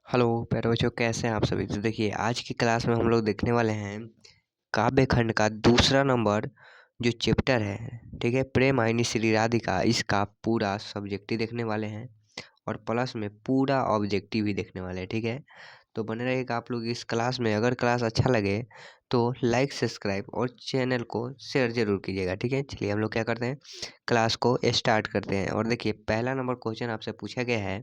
Hello प्यारे बच्चों, कैसे हैं आप सभी। तो देखिए, आज की क्लास में हम लोग देखने वाले हैं काव्य खंड का दूसरा नंबर जो चैप्टर है, ठीक है, प्रेम आइनी श्री राधिका। इसका पूरा सब्जेक्टिव देखने वाले हैं और प्लस में पूरा ऑब्जेक्टिव भी देखने वाले हैं, ठीक है। तो बने रहिएगा आप लोग इस क्लास में। अगर क्लास अच्छा लगे तो लाइक, सब्सक्राइब और चैनल को शेयर जरूर कीजिएगा, ठीक है। चलिए हम लोग क्या करते हैं, क्लास को स्टार्ट करते हैं। और देखिए, पहला नंबर क्वेश्चन आपसे पूछा गया है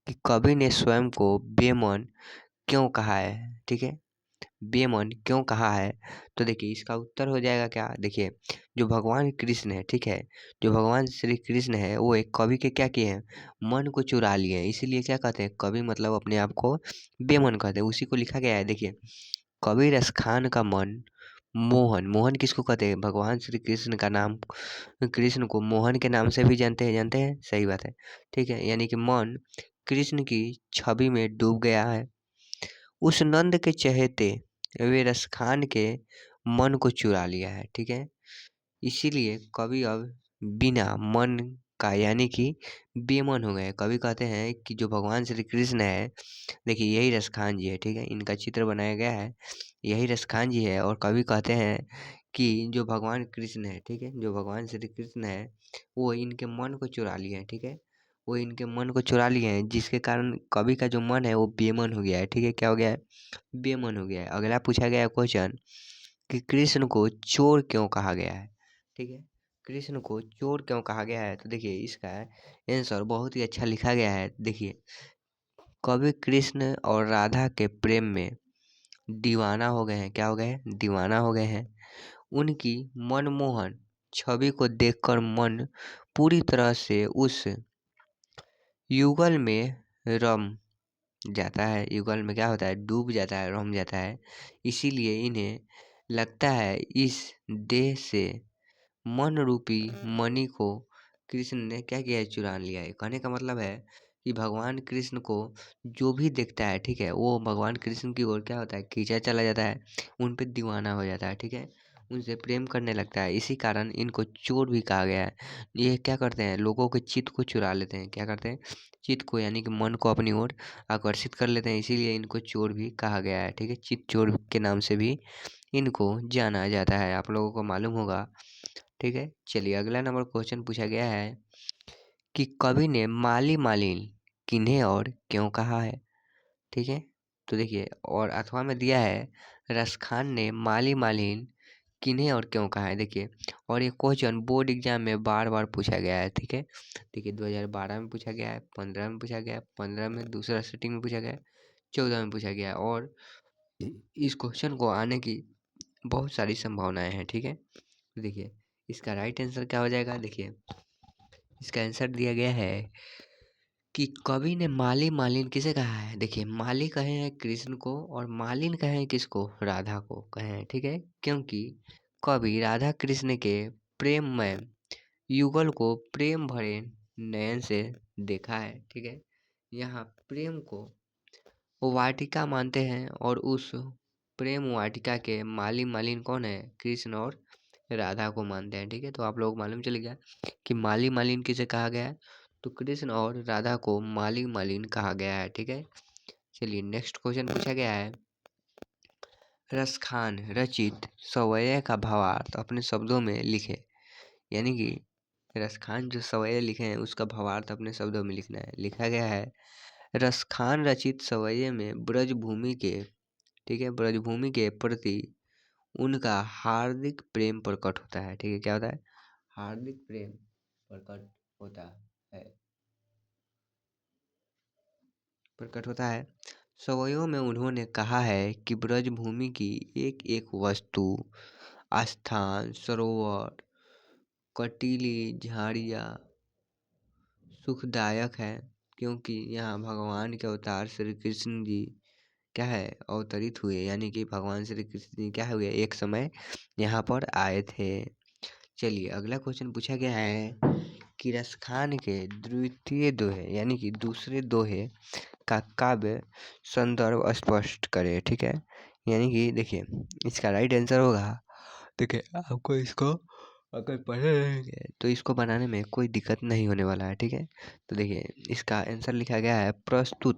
कि कवि ने स्वयं को बेमन क्यों कहा है, ठीक है। बेमन क्यों कहा है, तो देखिए इसका उत्तर हो जाएगा क्या। देखिए, जो भगवान कृष्ण है, ठीक है, जो भगवान श्री कृष्ण है वो एक कवि के क्या किए हैं, मन को चुरा लिए हैं। इसीलिए क्या कहते हैं, कवि मतलब अपने आप को बेमन कहते हैं। उसी को लिखा गया है। देखिए, कबीर रस खान का मन मोहन, मोहन किसको कहते हैं, भगवान श्री कृष्ण का नाम, कृष्ण को मोहन के नाम से भी जानते हैं, सही बात है, ठीक है। यानी कि मन कृष्ण की छवि में डूब गया है। उस नंद के चहेते वे रसखान के मन को चुरा लिया है, ठीक है। इसीलिए कवि अब बिना मन का यानी कि बेमन हो गए। कवि कहते हैं कि जो भगवान श्री कृष्ण है, देखिए यही रसखान जी है, ठीक है, इनका चित्र बनाया गया है, यही रसखान जी है। और कवि कहते हैं कि जो भगवान कृष्ण है, ठीक है, जो भगवान श्री कृष्ण है वो इनके मन को चुरा लिए हैं, ठीक है, वो इनके मन को चुरा लिए हैं, जिसके कारण कवि का जो मन है वो बेमन हो गया है, ठीक है। क्या हो गया है, बेमन हो गया है। अगला पूछा गया है क्वेश्चन कि कृष्ण को चोर क्यों कहा गया है, ठीक है, कृष्ण को चोर क्यों कहा गया है। तो देखिए इसका आंसर बहुत ही अच्छा लिखा गया है। देखिए, कवि कृष्ण और राधा के प्रेम में दीवाना हो गए हैं। क्या हो गए हैं, दीवाना हो गए हैं। उनकी मनमोहन छवि को देखकर मन पूरी तरह से उस युगल में रम जाता है। युगल में क्या होता है, डूब जाता है, रम जाता है। इसीलिए इन्हें लगता है इस देह से मन रूपी मणि को कृष्ण ने क्या किया है, चुरा लिया है। कहने का मतलब है कि भगवान कृष्ण को जो भी देखता है, ठीक है, वो भगवान कृष्ण की ओर क्या होता है, खींचा चला जाता है, उन पे दीवाना हो जाता है, ठीक है, उनसे प्रेम करने लगता है। इसी कारण इनको चोर भी कहा गया है। ये क्या करते हैं, लोगों के चित्त को चुरा लेते हैं। क्या करते हैं, चित्त को यानी कि मन को अपनी ओर आकर्षित कर लेते हैं। इसीलिए इनको चोर भी कहा गया है, ठीक है, चित्त चोर के नाम से भी इनको जाना जाता है, आप लोगों को मालूम होगा, ठीक है। चलिए अगला नंबर क्वेश्चन पूछा गया है कि कवि ने माली मालिन किन्हें और क्यों कहा है, ठीक है। तो देखिए, और अथवा में दिया है रसखान ने माली मालिन किन्हें और क्यों कहा है। देखिए, और ये क्वेश्चन बोर्ड एग्जाम में बार बार पूछा गया है, ठीक है। देखिए 2012 में पूछा गया है, 15 में पूछा गया है, 15 में दूसरा सेटिंग में पूछा गया है, 14 में पूछा गया है, और इस क्वेश्चन को आने की बहुत सारी संभावनाएं हैं, ठीक है। तो देखिए इसका राइट आंसर क्या हो जाएगा। देखिए इसका आंसर दिया गया है कि कवि ने माली मालिन किसे कहा है। देखिए, माली कहे हैं कृष्ण को और मालिन कहे हैं किसको, राधा को कहे हैं, ठीक है। क्योंकि कवि राधा कृष्ण के प्रेममय युगल को प्रेम भरे नयन से देखा है, ठीक है। यहाँ प्रेम को वाटिका मानते हैं और उस प्रेम वाटिका के माली मालिन कौन है, कृष्ण और राधा को मानते हैं, ठीक है। तो आप लोग मालूम चल गया कि माली मालिन किसे कहा गया है, तो कृष्ण और राधा को माली मालिन कहा गया है, ठीक है। चलिए नेक्स्ट क्वेश्चन पूछा गया है, रसखान रचित सवैया का भावार्थ अपने शब्दों में लिखे। यानी कि रसखान जो सवैया लिखे हैं उसका भावार्थ अपने शब्दों में लिखना है। लिखा गया है, रसखान रचित सवैये में ब्रजभूमि के, ठीक है, ब्रजभूमि के प्रति उनका हार्दिक प्रेम प्रकट होता है, ठीक है। क्या होता है, हार्दिक प्रेम प्रकट होता है, प्रकट होता है। सवयों में उन्होंने कहा है कि ब्रजभूमि की एक एक वस्तु, स्थान, सरोवर, कटीली झाड़ियाँ सुखदायक है, क्योंकि यहाँ भगवान के अवतार श्री कृष्ण जी क्या है, अवतरित हुए। यानी कि भगवान श्री कृष्ण जी क्या हुए, एक समय यहाँ पर आए थे। चलिए अगला क्वेश्चन पूछा गया है कि रसखान के द्वितीय दोहे यानी कि दूसरे दोहे का काव्य संदर्भ स्पष्ट करे, ठीक है। यानी कि देखिए इसका राइट आंसर होगा, देखिए आपको इसको अगर पढ़े रहेंगे तो इसको बनाने में कोई दिक्कत नहीं होने वाला है, ठीक है। तो देखिए इसका आंसर लिखा गया है, प्रस्तुत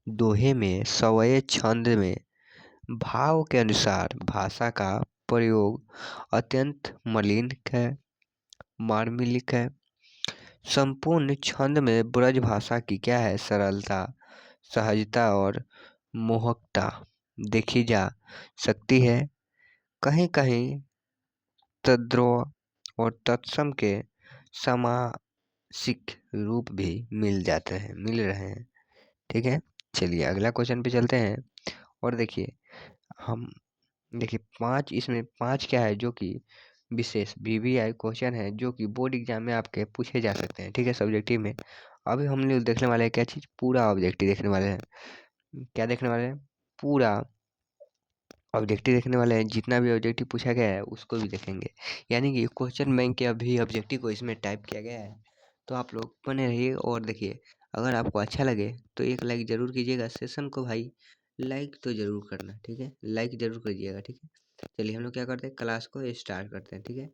दोहे में सवये छंद में भाव के अनुसार भाषा का प्रयोग अत्यंत मलिन है, मार्मिलिक है। संपूर्ण छंद में ब्रज भाषा की क्या है, सरलता, सहजता और मोहकता देखी जा सकती है। कहीं कहीं तद्रोह और तत्सम के समासिक रूप भी मिल रहे हैं। ठीक है, चलिए अगला क्वेश्चन पे चलते हैं। और देखिए हम देखिए 5, इसमें 5 क्या है जो कि विशेष वीवीआई क्वेश्चन है जो कि बोर्ड एग्जाम में आपके पूछे जा सकते हैं। ठीक है, सब्जेक्टिव में। अभी हम लोग देखने वाले हैं क्या चीज़, पूरा ऑब्जेक्टिव देखने वाले हैं। क्या देखने वाले हैं, पूरा ऑब्जेक्टिव देखने वाले हैं। जितना भी ऑब्जेक्टिव पूछा गया है उसको भी देखेंगे, यानी कि क्वेश्चन बैंक के अभी ऑब्जेक्टिव को इसमें टाइप किया गया है। तो आप लोग बने रहिए और देखिए। अगर आपको अच्छा लगे तो एक लाइक ज़रूर कीजिएगा। सेशन को भाई लाइक तो ज़रूर करना, ठीक है, लाइक ज़रूर करिएगा। ठीक है, चलिए हम लोग क्या करते हैं, क्लास को स्टार्ट करते हैं। ठीक है,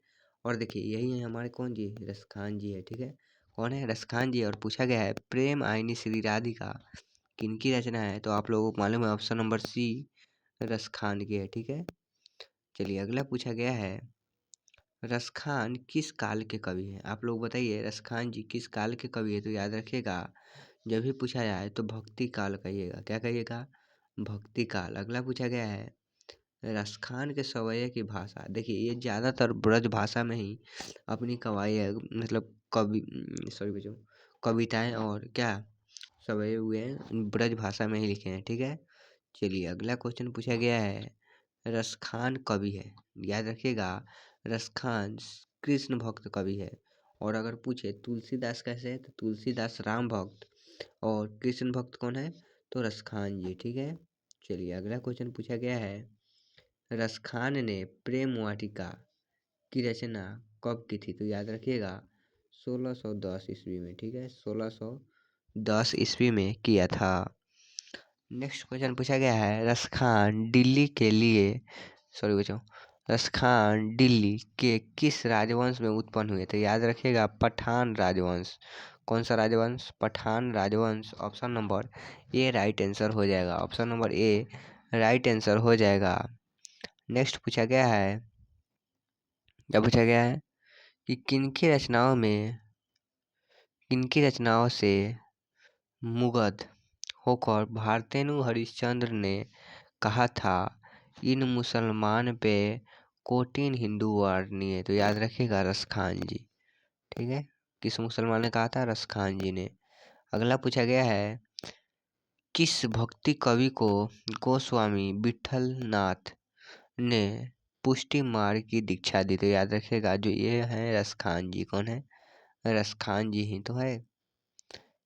और देखिए यही है हमारे कौन जी, रसखान जी है। ठीक है, कौन है, रसखान जी। और पूछा गया है प्रेम आईनी श्री राधिका किनकी रचना है, तो आप लोगों को मालूम है ऑप्शन नंबर सी रसखान की है। ठीक है, चलिए अगला पूछा गया है रसखान किस काल के कवि हैं। आप लोग बताइए रसखान जी किस काल के कवि है, तो याद रखिएगा जब भी पूछा जाए तो भक्ति काल कहिएगा। क्या कहिएगा, भक्ति काल। अगला पूछा गया है रसखान के सवैये की भाषा। देखिए ये ज़्यादातर ब्रज भाषा में ही अपनी कवाई मतलब सॉरी बच्चों, कविताएं और क्या सवैये हुए हैं, ब्रज भाषा में ही लिखे हैं। ठीक है, चलिए अगला क्वेश्चन पूछा गया है रसखान कवि है, याद रखिएगा रसखान कृष्ण भक्त कवि है। और अगर पूछे तुलसीदास कैसे है, तो तुलसीदास राम भक्त और कृष्ण भक्त कौन है, तो रसखान जी। ठीक है, चलिए अगला क्वेश्चन पूछा गया है रसखान ने प्रेम वाटिका की रचना कब की थी, तो याद रखिएगा 1610 ईस्वी में। ठीक है, 1610 ईस्वी में किया था। नेक्स्ट क्वेश्चन पूछा गया है रसखान दिल्ली के लिए सॉरी बच्चों, रसखान दिल्ली के किस राजवंश में उत्पन्न हुए, तो याद रखिएगा पठान राजवंश। कौन सा राजवंश, पठान राजवंश। Option number A right answer हो जाएगा, option number A right answer हो जाएगा। नेक्स्ट पूछा गया है, क्या पूछा गया है कि किनकी रचनाओं से मुग्ध होकर भारतेंदु हरिश्चंद्र ने कहा था इन मुसलमान पे कोटिन हिंदू वारनी, तो याद रखिएगा रसखान जी। ठीक है, किस मुसलमान ने कहा था, रसखान जी ने। अगला पूछा गया है किस भक्ति कवि को गोस्वामी विठल नाथ ने पुष्टि मार्ग की दीक्षा दी, तो याद रखिएगा जो ये है रसखान जी। कौन है, रसखान जी ही तो है।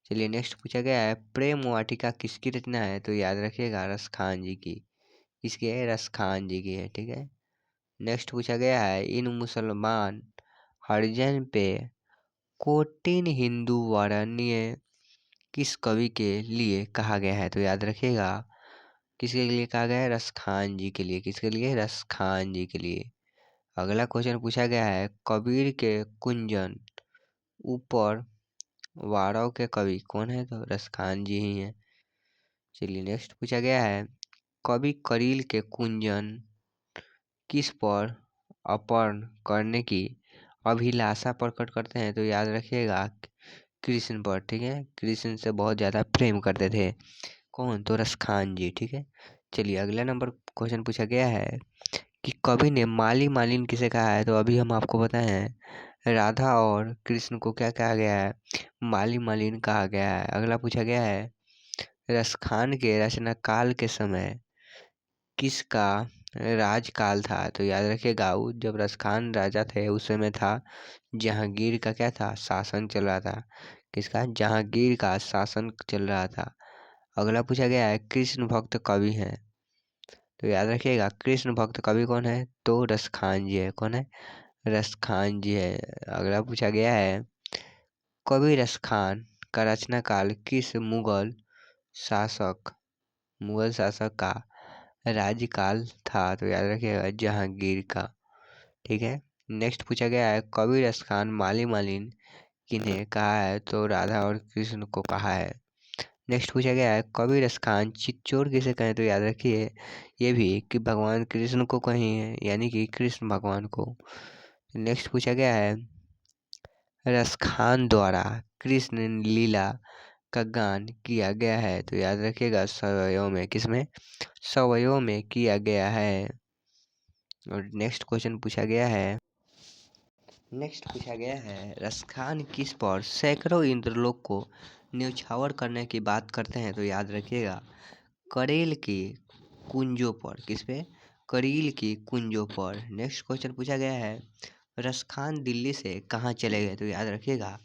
चलिए नेक्स्ट पूछा गया है प्रेम वाटिका किसकी रचना है, तो याद रखिएगा रसखान जी की। किसकी है, रसखान जी की है। ठीक है, नेक्स्ट पूछा गया है इन मुसलमान हरिजन पे कोटिन हिंदू वारण्य किस कवि के लिए कहा गया है, तो याद रखिएगा किसके लिए कहा गया है, रसखान जी के लिए। किसके लिए, रसखान जी के लिए। अगला क्वेश्चन पूछा गया है कबीर के कुंजन ऊपर वाड़ों के कवि कौन है, तो रसखान जी ही हैं। चलिए नेक्स्ट पूछा गया है कवि करील के कुंजन किस पर अर्पण करने की अभिलाषा प्रकट करते हैं, तो याद रखिएगा कृष्ण पर। ठीक है, कृष्ण से बहुत ज़्यादा प्रेम करते थे। कौन, तो रसखान जी। ठीक है, चलिए अगला नंबर क्वेश्चन पूछा गया है कि कवि ने माली मालिन किसे कहा है, तो अभी हम आपको बताए हैं राधा और कृष्ण को क्या कहा गया है, माली मालिन कहा गया है। अगला पूछा गया है रसखान के रचना काल के समय किसका राजकाल था, तो याद रखिएगा जब रसखान राजा थे उस समय था जहांगीर का क्या था, शासन चल रहा था। किसका, जहांगीर का शासन चल रहा था। अगला पूछा गया है कृष्ण भक्त कवि हैं, तो याद रखिएगा कृष्ण भक्त कवि कौन है, तो रसखान जी है। कौन है, रसखान जी है। अगला पूछा गया है कवि रसखान का रचना काल किस मुगल शासक का राज्यकाल था, तो याद रखिएगा जहांगीर का। ठीक है, नेक्स्ट पूछा गया है कवि रसखान माली मालिन किन्हें कहा है, तो राधा और कृष्ण को कहा है। नेक्स्ट पूछा गया है कबीर रसखान चित्तौड़ किसे कहें, तो याद रखिए ये भी कि भगवान कृष्ण को कहीं है, यानी कि कृष्ण भगवान को। नेक्स्ट पूछा गया है रसखान द्वारा कृष्ण लीला का गान किया गया है, तो याद रखिएगा सवयों में, किसमें, सवयों में किया गया है। और नेक्स्ट पूछा गया है रसखान किस पर सैकड़ों इंद्रलोक को न्यौछावर करने की बात करते हैं, तो याद रखिएगा करेल की कुंजों पर, किस पे, करील की कुंजों पर। नेक्स्ट क्वेश्चन पूछा गया है रसखान दिल्ली से कहाँ चले गए, तो याद रखिएगा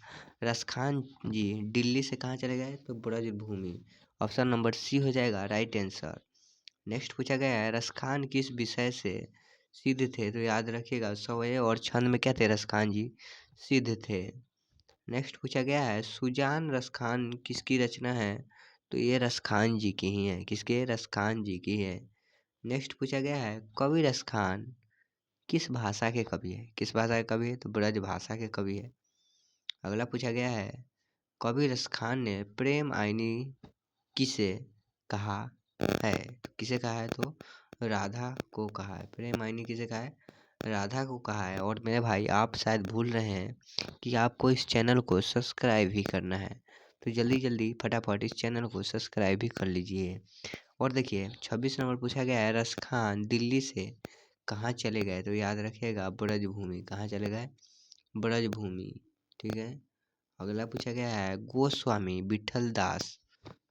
रसखान जी दिल्ली से कहाँ चले गए, तो ब्रजभूमि, ऑप्शन नंबर सी हो जाएगा राइट आंसर। नेक्स्ट पूछा गया है रसखान किस विषय से सिद्ध थे, तो याद रखिएगा सवय और छंद में क्या थे, रसखान जी सिद्ध थे। नेक्स्ट पूछा गया है सुजान रसखान किसकी रचना है, तो ये रसखान जी की ही है, किसके, रसखान जी की है। नेक्स्ट पूछा गया है कवि रसखान किस भाषा के कवि है, किस भाषा के कवि है, तो ब्रज भाषा के कवि है। अगला पूछा गया है कवि रसखान ने प्रेम आईनी किसे कहा है, तो किसे कहा है, तो राधा को कहा है। प्रेम आईनी किसे कहा है, राधा को कहा है। और मेरे भाई आप शायद भूल रहे हैं कि आपको इस चैनल को सब्सक्राइब भी करना है, तो जल्दी जल्दी फटाफट इस चैनल को सब्सक्राइब भी कर लीजिए। और देखिए 26 नंबर पूछा गया है रसखान दिल्ली से कहाँ चले गए, तो याद रखिएगा ब्रजभूमि, कहाँ चले गए, ब्रजभूमि, ठीक है। अगला पूछा गया है गोस्वामी विठल दास,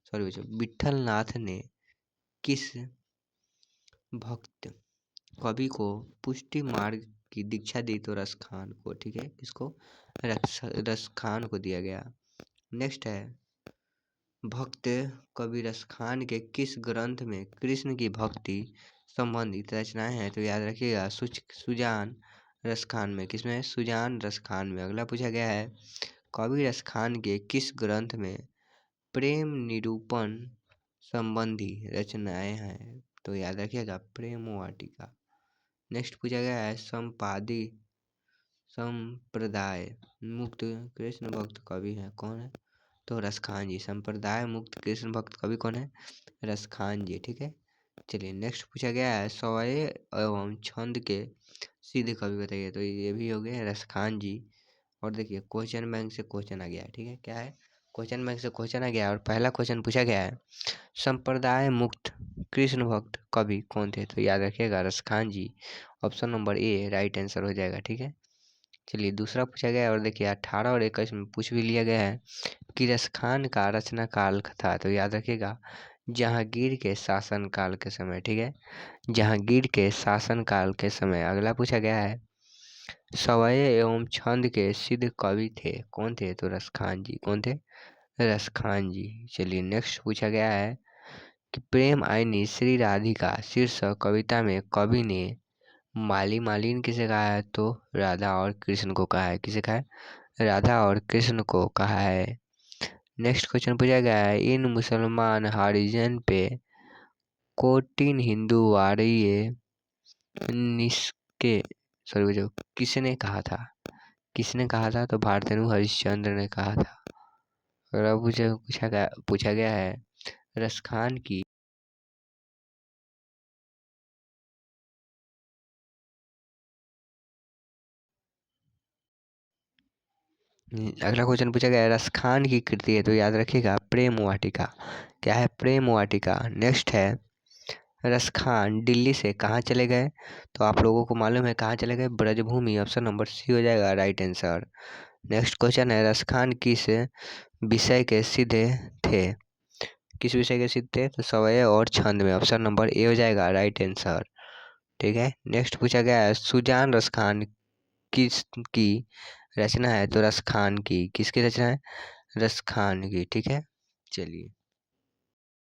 सॉरी बच्चों, विठल नाथ ने किस भक्त कवि को पुष्टि मार्ग की दीक्षा दी, तो रसखान को, ठीक है, किसको, रसखान को दिया गया। नेक्स्ट है भक्त कवि रसखान के किस ग्रंथ में कृष्ण की भक्ति संबंधित रचनाएं हैं, तो याद रखिएगा सुजान रसखान में, किसमें, सुजान रसखान में। अगला पूछा गया है कवि रसखान के किस ग्रंथ में प्रेम निरूपण संबंधी रचनाएं हैं, तो याद रखिएगा प्रेम वाटिका। नेक्स्ट पूछा गया है संपादी संप्रदाय मुक्त कृष्ण भक्त कवि है, कौन है, तो रसखान जी। संप्रदाय मुक्त कृष्ण भक्त कवि कौन है, रसखान जी, ठीक है। चलिए नेक्स्ट पूछा गया है सवय एवं छंद के सीधे कवि बताइए, तो ये भी हो गए रसखान जी। और देखिए क्वेश्चन बैंक से क्वेश्चन आ गया है, ठीक है, क्या है, क्वेश्चन बैंक से क्वेश्चन आ गया है। और पहला क्वेश्चन पूछा गया है संप्रदाय मुक्त कृष्ण भक्त कवि कौन थे, तो याद रखिएगा Raskhan ji, option number A right answer हो जाएगा, ठीक है। चलिए दूसरा पूछा गया है और देखिए 18 और 21 में पूछ भी लिया गया है कि रसखान का रचना काल था, तो याद रखिएगा जहांगीर के शासन काल के समय, ठीक है, जहांगीर के शासन काल के समय। अगला पूछा गया है सवय एवं छंद के सिद्ध कवि थे, कौन थे, तो रसखान जी, कौन थे, रसखान जी। चलिए नेक्स्ट पूछा गया है कि प्रेम आईनी श्री राधिका शीर्षक कविता में कवि ने माली मालिन किसे कहा है, तो राधा और कृष्ण को कहा है, किसे कहा है, राधा और कृष्ण को कहा है। नेक्स्ट क्वेश्चन पूछा गया है इन मुसलमान हारिजन पे कोटिन हिंदू वारिये निष्के, सॉरी जो किसने कहा था, किसने कहा था, तो भारतेंदु हरिश्चंद्र ने कहा था। अगला पूछा गया है रसखान की अगला क्वेश्चन पूछा गया है रसखान की कृति है, तो याद रखिएगा प्रेम वाटिका, क्या है, प्रेम वाटिका। नेक्स्ट है रसखान दिल्ली से कहाँ चले गए, तो आप लोगों को मालूम है कहाँ चले गए, ब्रजभूमि, ऑप्शन नंबर सी हो जाएगा राइट आंसर। नेक्स्ट क्वेश्चन है रसखान किस विषय के सिद्ध थे, किस विषय के सिद्ध थे, तो सवय और छंद में, ऑप्शन नंबर ए हो जाएगा राइट आंसर, ठीक है। नेक्स्ट पूछा गया है सुजान रसखान किस की रचना है, तो रसखान की, किसकी रचना है, रसखान की, ठीक है। चलिए